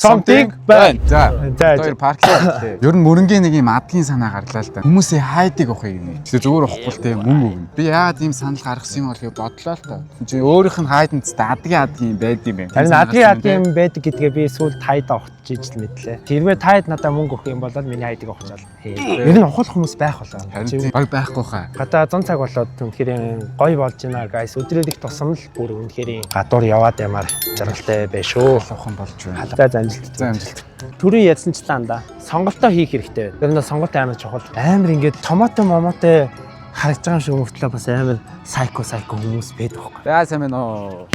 something байна. За. Тэр парклаа. Ер нь мөрөнгийн нэг юм адгийн санаа гарлаа л да. Хүмүүсийн хайдыг авахыг юм. Тэгээ зүгээр авахгүй л те мөнгө өгнө. Би яагаад ийм санал гаргасан юм бол гэж бодлоо л та. Чи өөрийнх нь хайданд тест адгийн байд юм байна. Харин адгийн байдаг гэдгээ би сүүлд хайд авахч ижил мэдлээ. Тэрвээ тайд надад мөнгө өгөх юм бол миний хайдыг авахчаал. Ер нь ухал хүмүүс байх болоо. Харин гой байхгүй хаа. Гадаа 100 цаг болоод үнэхээр гоё болж байна guys. Өдрөд их тусам л бүр үнэхээр гадуур яваад ямаар жаргалтай bay шүү. Халуухан болж байна. За амжилт. Түрүү ядсанчлаа да. Сонголтоо хийх хэрэгтэй байна. Ер нь сонголт амар чухал. Амар ингээд момотой харагдж байгаа юм шиг мөртлөө бас амар сайко хүмүүс байдаг байхгүй. За сайн байна уу.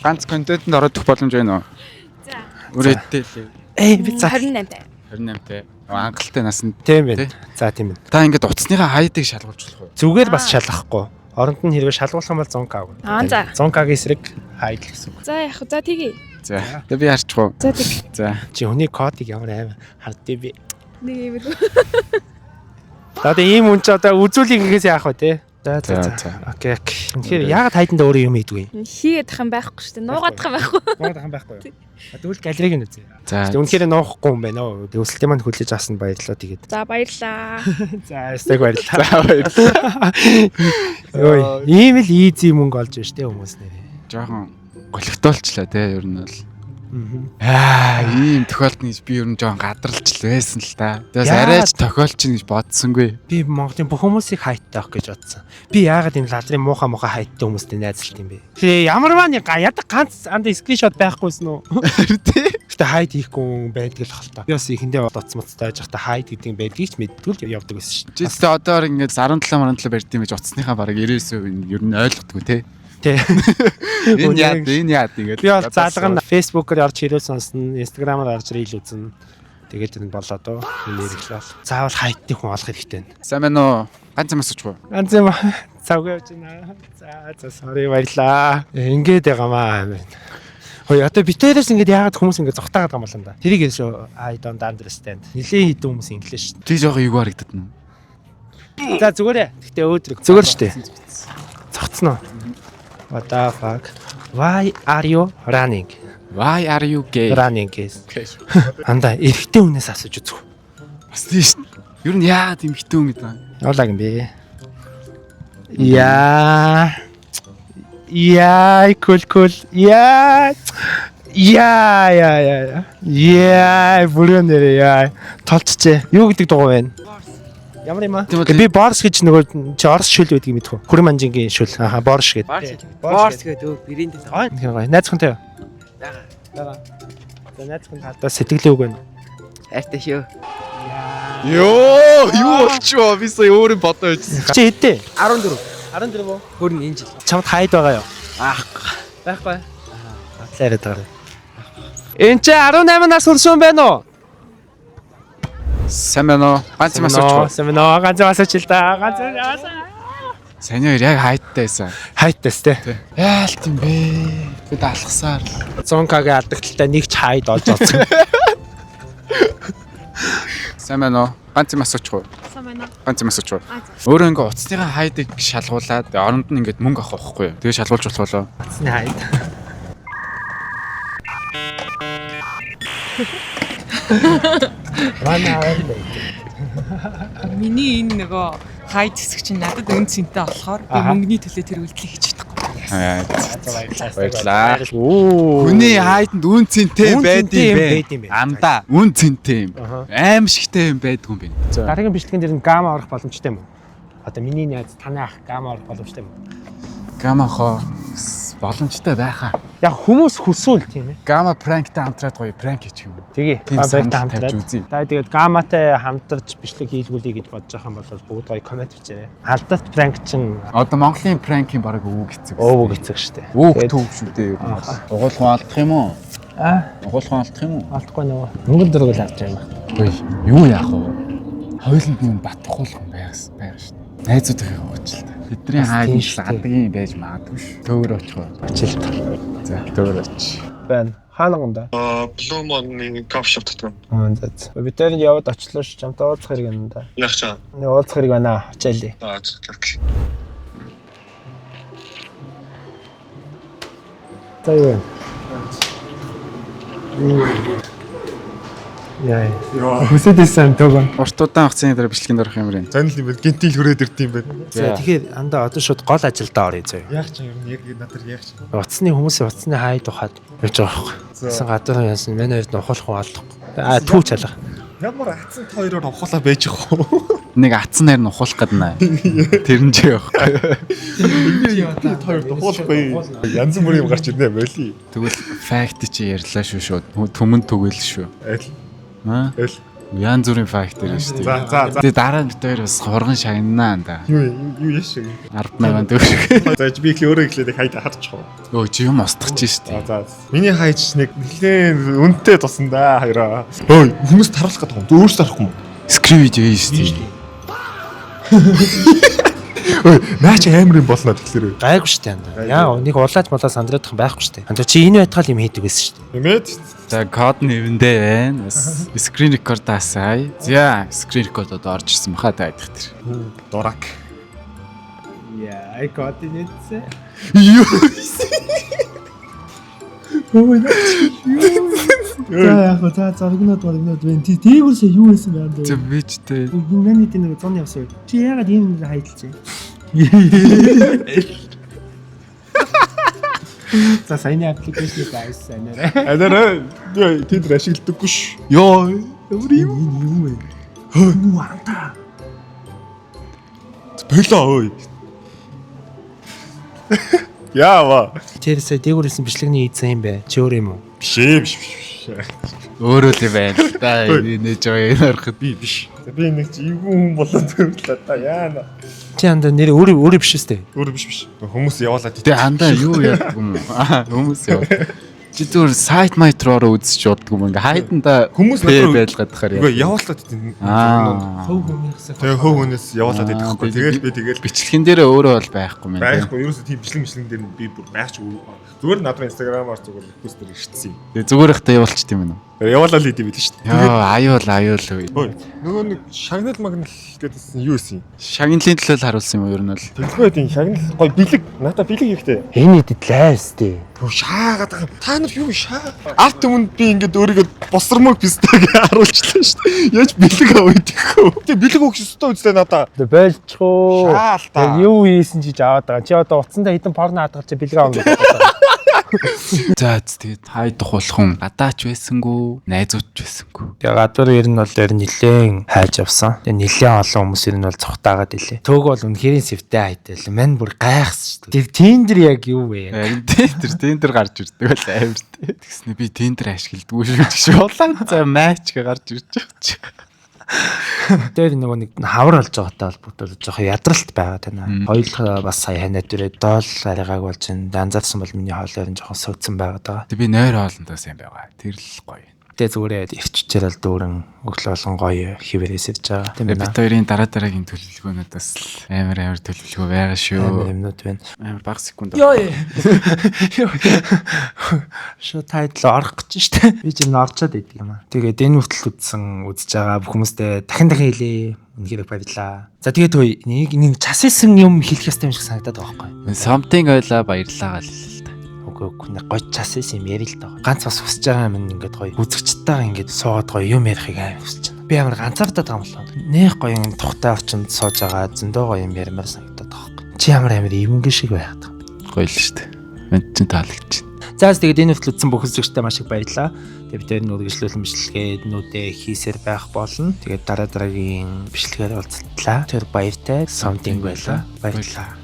Ганц контентэнд орох боломж байна уу? За. Үрээдтэй л. Би 28-тай. 28-тай. Ангалтай насанд. Тийм байна. За тийм байна. Та ингээд утасныхаа хайдыг шалгуулж болох уу? Зүгээр бас шалгахгүй. Оронд нь хэрвээ шалгуулах юм бол 100k авна. За. 100k-гийн эсрэг хайд л гэсэн. За яг за тгий. За. Тэгээ би харчих уу? За тэг. За. Чи хүний кодыг ямар амар харддээ би. Нэг юм л. За тэгээ ийм хүн ч одоо үзүүлэх гэхээс яах вэ те? За. Окей. Тэгэхээр яагаад хайданд өөрөө юм ийдгүй? Хийгээд ах юм байхгүй шүү дээ. Нуугаад ах юм байхгүй. Нуугаад ах юм байхгүй юу? Тэгвэл галерейг нь үзье. За. Үнэхээр нуухгүй юм байна оо. Өсөлтийн манд хүлээж авсан баярлалаа тэгээд. За баярлаа. За стэг баярлалаа. За баярлалаа. Ой, ийм л easy мөнгө олж байна штэ хүмүүс нэрээ. Жохон голөгтөөлчлаа те ер нь бол. Ийм тохиолдолд би ер нь жоон гадралж л байсан л та. Тэгээс арайч тохиолчин гэж бодсонгүй. Би Монголын бүх хүмүүсийг хайттай авах гэж бодсон. Би яагаад ийм лазрын муухай хайттай хүмүүстэй найзлалт юм бэ? Тэгээ ямарваа нэг ядаг ганц анда скриншот байхгүйсэн үү? Гэтэ хайд хийхгүй байдаг л хэл та. Би бас ихэндээ доцмоцтой байж хата хайд гэдэг юм байдгийг ч мэддгүй л явдаг байсан шүү. Чи тест одоор ингээд 17 барьд юм гэж утасныхаа бараг 90% ер нь ойлгодгүй те. Тэ. Энэ яад ингээд. Би бол заалга нь Facebook-оор орж ирэл сонсно, Instagram-аар орж ирэл үзнэ. Тэгээд энэ болоод оо нэрэлээ. Заавал хайтны хүн олох хэрэгтэй байна. Сайн байна уу? Ганц юм асууч уу? Ганц юм цавгаа явж байна. За sorry баярлаа. Ингээд байгаамаа. Хөөе одоо битээрээс ингээд яагаад хүмүүс ингээд зогтаагаад байгаа юм бол юм да. Тэрийг шүү I don't understand. Нилийн хитэн хүмүүс инглиш. Тий жоохон юу харагдаад нь. За зүгээрээ. Гэтэ өөдрөг. Зүгээр шүү дээ. Зогцсноо. What the fuck? Why are you running? Why are you gay? Running guys. Анда эрэгтэй хүнээс асууж үзв. Бас тийш. Ер нь яагаад эмэгтэй хүн гэдэг вэ? Явлаа юм бэ. Яа, cool. Яа, бүрэнээр яа. Толцчээ. Юу гэдэг дугуй вэ? Ямар юм аа? Би Борс гэж нөгөө чи Орос шүл байдгийг мэдэх үү? Хүрэн манжингийн шүл. Аха, Борс гэдэг. Борс гэдэг бэрийн дээр. Аа, найз хүнтэй юу? Бага. За найз хүн хадаа сэтгэлийн үг байна. Хайртай шүү. Юу болчихоо? Би сая өөрөө бодоо байжсэн. Чи хэдэ? 14 14 бо. хөрн энэ жил. Чамд хайд байгаа юу? Байхгүй. Батлаарай таарай. Энд чи 18 нас хүрсэн байна уу? Сайн байна уу? Ганц юм асууч уу? Сайн байна уу? Ганц юм асууч л да. Ганц юм асуу. Сайн уу яг хайтайсан. Хайтайс те. Яалт юм бэ? Би даалгасаар. 100k-гийн алдагталтай нэг ч хайд олж олсон. Сайн байна уу? Ганц юм асууч уу? Сайн байна. Ганц юм асууч уу? Өөрөө ингээ утасныхаа хайдыг шалгуулад оронд нь ингээ мөнгө авах байхгүй юу? Тэгээ шалгуулж болох болоо. Утасны хайд. Миний энэ нөгөө хайд хэсэг чинь надад өн цэнтэй болохоор би мөнгөний төлөө тэр үйлдэлийг хийж чадахгүй. Баярлалаа. Хүний хайданд үн цэнтэй байдığım бэ? Андаа үн цэнтэй юм. Аим шигтэй юм байдгүй юм бэ? Дараагийн бичлэгэн дээр нь гамма орох боломжтой юм уу? Одоо миний найз таны ах гамма орох боломжтой юм уу? Гамма хоо боломжтой байхаа. Яг хүмүүс хүсвэл тийм ээ. Гамма пранктай хамтраад гоё пранк хийчих юм. Тэгээ. Баяртай хамтраад. За тэгээд гамматай хамтарч бичлэг хийлгүүлье гэж бодож байгаа юм бол бүгд гоё коммент бичээрэй. Алдалт пранк чинь одоо Монголын пранкийн бараг өвөг хэцэг. Өвөг хэцэг штэ. Өвөг төв шүү дээ. Угуулхан алдах юм уу? Угуулхан алдах юм уу? Алдахгүй нөгөө мөнгө дөргөл авч байгаа юм байна. Юу яах вэ? Хойлонд юм батхуулах юм байгаа шүү. Найзуудынхаа уучлаа. Бидний хайд адгийн байж магадгүй ш. Төвөр очих. Очил. За төвөр очих. Байна. Хаанганда? Blue Moon coffee shop дотор. За. Бид тэр яваад очлоо ш. Чамтай уулзах хэрэг юм да. Яг чаа. Уулзах хэрэг байна. Очиалээ. Окей. За юу вэ? Яа. Хүсэдсэн төгөн. Урт удаан хугацааны дараа бичлэгэнд орох юм бэ? Сонирхол юм байна. Гинтил хүрээд ирд юм байна. За тэгэхээр андаа одоо шууд гол ажилдаа орё зөө. Яг ч юм яг надад яг ч. Утасны хүмүүсийн утасны хайд ухаад явж байгаа байхгүй. Гэсэн гадар яасан манай хувьд ухуулах уу алдахгүй. Түүч алга. Ямар атсан та хоёроор ухуулаа байж их уу? Нэг атсан найр нь ухуулах гээд наа. Тэр нь ч явахгүй. Та хоёроор ухуулахгүй. Янз бүрийн юм гарч ирнэ байли. Тэгвэл факт чи ярьлаа шүү шууд. Түмэн түгэл шүү. Аа? Эл. Янз бүрийн факт ирнэ шүү. За. Тэгээ дараа нь бид хоёр бас хоргон шагнаа анда. Юу яаш шиг. 18 төгрөг. За би их өөрөө ихлээд хайд харчих. Өө чи юм устгах чинь шүү. За. Миний хайч нэг нэлээд үнэтэй тусан да хоёроо. Ой, хүмүүс таруулах гэдэг юм. Өөрөөс тарахгүй юм. Скрин видео юм шүү. Ой, наач амир юм болно тэгэхээр. Гайгүй шүү дээ андаа. Яа нэг улааж молоо сандруудах байхгүй шүү дээ. Андаа чи энэ байтгаал юм хийдэг байсан шүү дээ. Эмээд За код нэвэндээ байна. Бас скрин рекорд асаа. За скрин рекордод орж ирсэн баха таадах тэр. дурак. Яа, ай координатсе. Юу? За заргнууд байна. Тээгүүрсээ юу хийсэн бэ андаа? За бичтэй. Миний тийм нэг зон явсан. Чи яагаад ийм хайдалж За саяны аппликейшнийг авсан нэрэ. Адараа тэд ашигладаггүй ш. Йоо. Ямар юм бэ? Хөө анда. Болоо ой. Яава. Тэрсээ дээгүүрсэн бичлэгний ийдсэн юм бэ? Чи өөр юм уу? Биш. Өөрөө л байна л да. Нээж байгаа ярахад Би биш. Би нэг чи эвгүй хүн болоод төрлөө та яана. Чи анда нэр өөрөө биш үстэй. Өөр биш. Хүмүүс яваалаад тэгээ андаа юу яадаг юм уу? Хүмүүс яа. Чи зүгээр сайт майтроор үзэж уддаг юм ингээ хайданда хүмүүс надад байлгаад тахаар Үгүй яваалаад идэв. Хөв хүмүүхсээ. Тэгээ хөв хүнээс яваалаад идэх байхгүй. Тэгэл би тэгэл бичлэгэн дээр өөрөө бол байхгүй мэн. байхгүй. Ерөөсөө тийм бичлэг дээр би бүр байхч зүгээр надад инстаграмаар зүгээр реквест дээр ирчихсэн юм. Тэгээ зүгээр ихтэй явуулчих тийм ээ. Яваалаад идэв билээ шүү дээ. Яа аюул үе. Ой, нөгөө нэг шагнал магнал гэдсэн юу исэн юм? Шагналын төлөө л харуулсан юм уу ер нь бол. Тэгвэл тийм шагнал гой бэлэг надад бэлэг ихтэй. Энэ идэд лайстэй. Шаагаад байгаа. Та нар юу шаа? Арт өмнөд би ингээд өөрийгөө босромог пистаг харуулчихлаа шүү дээ. Яаж бэлэг авъя. Тэг бэлэг өгч өстой үзлээ надаа. Байлчхоо. Шаал та. Юу хийсэн чи аваад байгаа. Чи одоо утсандаа хитэн порно хадгалж бэлэг аавна. За тэгээд хайдах болгон гадаач байсангүй, найзууд байсангүй. Тэгээ гадуур ер нь бол нилээн хайж авсан. Тэгээ нилээн олон хүмүүс ер нь бол цухтаагаад илээ. Төг бол үнэхэрийн сэвтэй хайдал. Мань бүр гайхсан шүү дээ. Тэгээ тендер яг юу вэ? Тендер гарч ирдэг бол амар тий. Тэгснэ би тендер ашигладгүй шүү гэж улаан цай матч гэ гарч ирж байгаа. Тэр нөгөө нэг хавар болж байгаатай холбоотой жоохон ядралт байгаа тань. Хоёулаа бас сая ханаад ирээд доол арайгааг болж ин данзаарсан бол миний хоолоор нь жоохон суудсан байгаа. Тэг би нойр хоолндоо сайн байгаа. Тэр л гоё. Тэгээ зүгээрээ ирччээр л дүүрэн өглөө болгон гоё хിവэрээс ирж байгаа. Тийм бид ээ. хоёрын дараагийн төлөвлөгөөнөөс л амар төлөвлөгөө байгаа шүү. Амар юмнууд байна. Амар бага секунд. Йоо. Шо тайтлаа орох гэж штэ. Би ч энэ орчоод идэг юм аа. Тэгээд энэ хүртэл үзэж байгаа хүмүүстээ дахин хэлье. Үнэхээр баярлаа. За тэгээд төө нэг час исэн юм хэлэх ёстой юм шиг санагдаад байгаа байхгүй. Something ойлаа баярлаа гал л та. Үгүй гоё час исэн юм ярил л даа. Ганц бас хүсэж байгаа юм ингээд гоё үзэгчтэйгээ ингээд суугаад гоё юм ярихыг амар хүсэж байна. Би амар ганцаардаад байгаа юм болоо. Нэх гоё юм тухтай орчинд сууж байгаа зөндөө гоё юм ярмаар санагдаад байгаа байхгүй. Чи амар эвэнгийн шиг байгаад байгаа. Гоё л шүү дээ. Энд чинь таалагдчих. За тэгээд энэ хүртэл үзсэн бүх үзэгчтэй маш их баярлалаа. Тэгээд бид энэ үргэлжлүүлэн бичлэгээд нүдээ хийсээр байх болно. Тэгээд дараагийн бичлэгээр уулзтлаа. Тэр баяртай something байлаа. Баярлалаа.